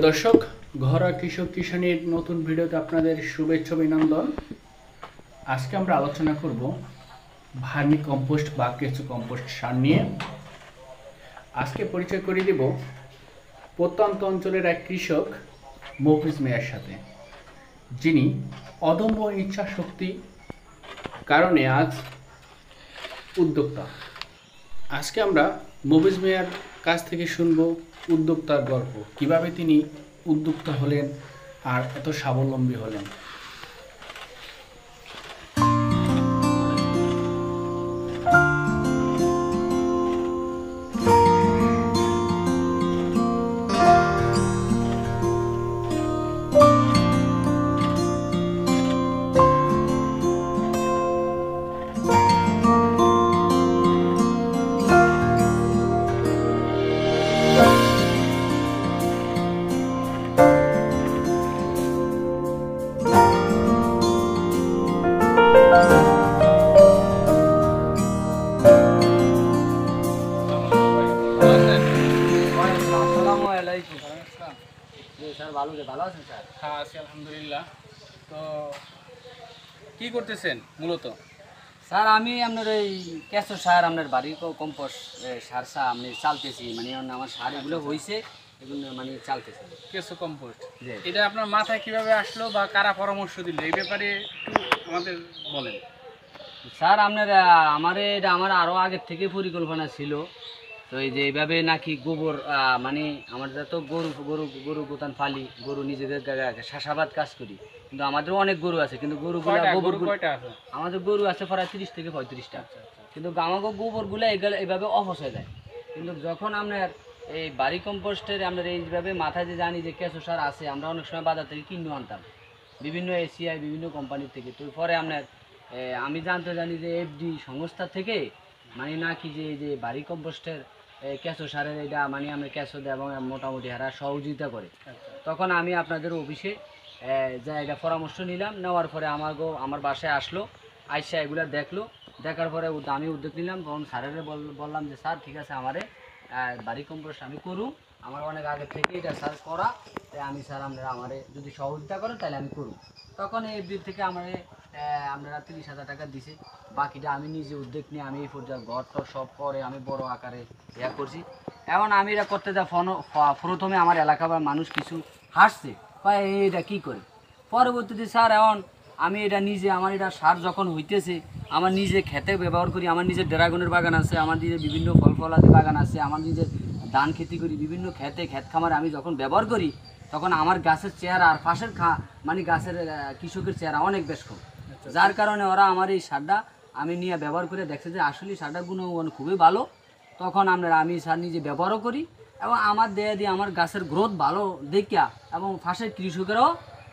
দর্শক, ঘরোয়া কৃষক কিষাণীর নতুন ভিডিওতে আপনাদের শুভেচ্ছা অভিনন্দন। আজকে আমরা আলোচনা করব ভার্মি কম্পোস্ট বা কেঁচো কম্পোস্ট সার নিয়ে। আজকে পরিচয় করিয়ে দেব প্রত্যন্ত অঞ্চলের এক কৃষক মফিজ মিয়ার সাথে, যিনি অদম্য ইচ্ছা শক্তি কারণে আজ উদ্যোক্তা। আজকে আমরা মফিজ মিয়ার কাছ থেকে শুনব উদ্যোক্তার গল্প, কিভাবে তিনি উদ্যোক্তা হলেন আর এত স্বাবলম্বী হলেন। হ্যাঁ, আছি আলহামদুলিল্লাহ। তো কি করতেছেন মূলত? স্যার আমি আপনার এই কেঁচো সার আপনার বাড়ি কম্পোস্ট সার আমি চালতেছি, মানে আমার সার এগুলো হয়েছে, এগুলো মানে চালতেছে কেঁচো কম্পোস্ট। এটা আপনার মাথায় কিভাবে আসলো বা কারা পরামর্শ দিল, এই ব্যাপারে একটু আমাদের বলেন। স্যার আপনার আমার আরও আগের থেকে পরিকল্পনা ছিল। তো এই যে এইভাবে নাকি গোবর মানে আমার তো গরু গোতান ফালি, গরু নিজেদের চাষাবাদ কাজ করি, কিন্তু আমাদেরও অনেক গরু আছে, কিন্তু আমাদের গরু আছে প্রায় 30 থেকে 35টা। কিন্তু আমাকে গোবরগুলো এইভাবে অপচয় দেয়। কিন্তু যখন আপনার এই বাড়ি কম্পোস্টের আপনার এইভাবে মাথায় যে জানি যে কেঁচো সার আছে, আমরা অনেক সময় বাজার থেকে কিনে আনতাম বিভিন্ন এশিয়ায় বিভিন্ন কোম্পানির থেকে। তো পরে আপনার আমি জানি যে এফডি সংস্থা থেকে মানে নাকি যে বাড়ি কম্পোস্টের কেঁচো সারের এটা মানে আমরা কেঁচো দেয় এবং মোটামুটি হারা সহযোগিতা করে। তখন আমি আপনাদের অফিসে যা এটা পরামর্শ নিলাম, নেওয়ার পরে আমার বাসায় আসলো, আইসা এগুলো দেখলো, দেখার পরে আমি উদ্যোগ নিলাম। তখন স্যারের বললাম যে স্যার ঠিক আছে, আমারে বাড়ি কম্পোস্ট আমি করুম, আমার অনেক আগে থেকে এটা স্যার করা, তাই আমি স্যার আমারে যদি সহযোগিতা করেন তাহলে আমি করুম। তখন এই দিক থেকে আপনারা 30,000 টাকা দিছে, বাকিটা আমি নিজে উদ্যোগ নিয়ে আমি এই পর্যায়ে ঘরটা সব করে আমি বড় আকারে ইয়া করছি। এখন আমি এটা করতে যা প্রথমে আমার এলাকার মানুষ কিছু হাসছে, এটা কি করে। পরবর্তীতে স্যার এখন আমি এটা নিজে আমার এটা সার যখন হইতেছে, আমার নিজে খেতে ব্যবহার করি, আমার নিজের ড্রাগনের বাগান আছে, আমার নিজের বিভিন্ন ফলাদি বাগান আছে, আমার নিজের ধান খেতি করি, বিভিন্ন ক্ষেত খামারে আমি যখন ব্যবহার করি, তখন আমার গাছের চেহারা আর পাশের মানে গাছের কৃষকের চেহারা অনেক বেশ কম। যার কারণে ওরা আমার এই সারটা আমি নিয়ে ব্যবহার করে দেখছে যে আসলে সারটার গুণমান খুবই ভালো। তখন আমি সার নিজে ব্যবহারও করি এবং আমার দিয়ে আমার গাছের গ্রোথ ভালো দেখিয়া এবং পাশের কৃষকেরাও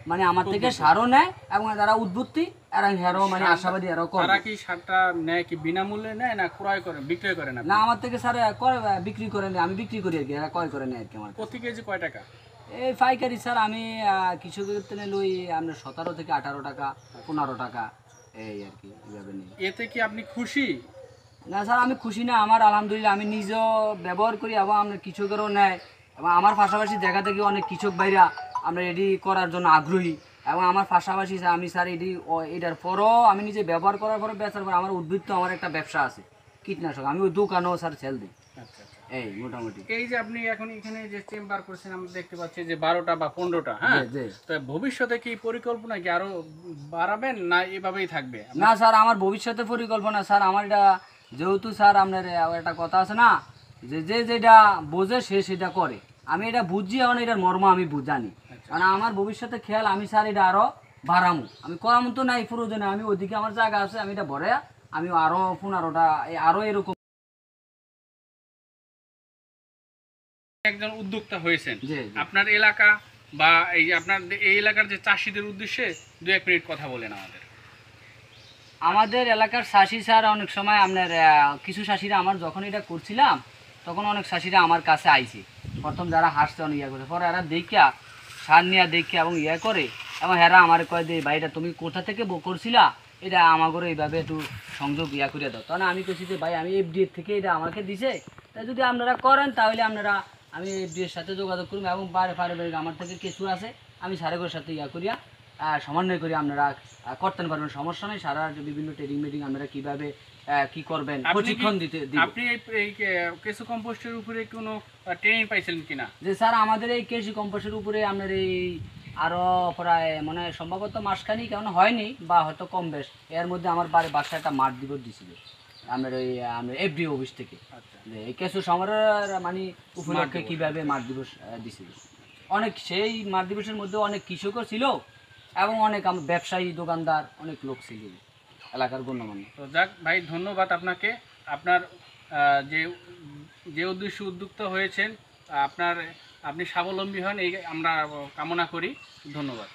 মানে আমার থেকে সারও নেয় এবং যারা উদ্বুদ্ধি এরা হেরও মানে আশাবাদী এরাও করে। তারা কি সারটা নেয় কি বিনামূল্যে নেয় না ক্রয় করে বিক্রয় করে? না, আমার থেকে স্যার বিক্রি করে নেয়, আমি বিক্রি করি আর কি, এরা ক্রয় করে নেয় আর কি। আমার প্রতি কেজি কয় টাকা? এই পাইকারি স্যার আমি কৃষকের থেকে লই আমরা 17 থেকে 18 টাকা 15 টাকা এই আর কি, এইভাবে নিই। এতে কি আপনি খুশি? না স্যার, আমি খুশি না। আমার আলহামদুলিল্লাহ আমি নিজেও ব্যবহার করি এবং আমরা কৃষকেরও নেয় এবং আমার পাশাপাশি দেখা থেকে অনেক কৃষক ভাইরা আমরা এটি করার জন্য আগ্রহী এবং আমার পাশাপাশি আমি স্যার এটার পরও আমি নিজে ব্যবহার করার পরে বেচার পর আমার উদ্বৃত্ত আমার একটা ব্যবসা আছে কীটনাশক, আমি ওই দোকানেও স্যার সেল দিই। এই মোটামুটি এই যে আপনি এখন এখানে যে চেম্বার করছেন, আমরা দেখতে পাচ্ছি যে 12টা বা 15টা। হ্যাঁ, তো ভবিষ্যতে কি পরিকল্পনা কি আরো বাড়াবেন না এভাবেই থাকবে? না স্যার, আমার ভবিষ্যতে পরিকল্পনা স্যার আমার এটা যেহেতু স্যার আপনার একটা কথা আছে না যে যেটা বোঝে সে সেটা করে, আমি এটা বুঝছি এখন এটার মর্ম আমি জানি। কারণ আমার ভবিষ্যতে খেয়াল আমি স্যার এটা আরো বাড়ামো, আমি করামো তো নাই প্রয়োজনে, আমি ওইদিকে আমার জায়গা আছে, আমি এটা ভরে আমি আরো 15টা আরো এরকম। একজন উদ্যোক্তা হয়েছেন, আপনার এলাকা বা এই যে আপনার এই এলাকার যে চাষিদের উদ্দেশ্যে 2-1 মিনিট কথা বলেন আমাদের। আমাদের এলাকার চাষি স্যার অনেক সময় আপনার কিছু চাষিরা আমার যখন এটা করছিলাম তখন অনেক চাষিরা আমার কাছে আইছে, প্রথম যারা হাসতে অনেক ইয়া করছে, পরে এরা দেখিয়া সার নিয়ে দেখিয়া এবং ইয়া করে এবং এরা আমার কয় যে ভাই এটা তুমি কোথা থেকে করছিলা, এটা আমাকে এইভাবে একটু সংযোগ ইয়া করে দাও। তখন আমি কইছি যে ভাই আমি এফডিএ থেকে এটা আমাকে দিছে, তাই যদি আপনারা করেন তাহলে আপনারা আমি এফডি এর সাথে যোগাযোগ করুন এবং পারিবারিক আমার থেকে কিছু আছে আমি স্যারের সাথে ইয়া করিয়া সমন্বয় করি আপনারা করতে পারবেন, সমস্যা নেই। সারা বিভিন্ন ট্রেনিং মিটিং আপনারা কিভাবে কি করবেন প্রশিক্ষণ দিতে দিব। আপনি এই কেঁচো কম্পোস্টের উপরে কোনো ট্রেনিং পাইছিলেন কিনা? যে স্যার আমাদের এই কেসি কম্পোস্টের উপরে আপনার এই আরো প্রায় মানে সম্ভবত মাসখানি কেমন হয়নি বা হয়তো কম বেশ, এর মধ্যে আমার বাসায় একটা মাঠ দিবস দিছিল আপনার ওই এফডি অফিস থেকে। আচ্ছা, যে এই কেঁচো সমারোহের মানে উপলক্ষে কিভাবে মাঠ দিবস দিছিল। অনেক সেই মাঠ দিবসের মধ্যে অনেক কৃষকও ছিল এবং অনেক ব্যবসায়ী দোকানদার অনেক লোক ছিল এলাকার গণ্যমান্য। তো যাক ভাই, ধন্যবাদ আপনাকে। আপনার যে যে উদ্দেশ্যে উদ্যুক্ত হয়েছেন, আপনি স্বাবলম্বী হন এই আমরা কামনা করি। ধন্যবাদ।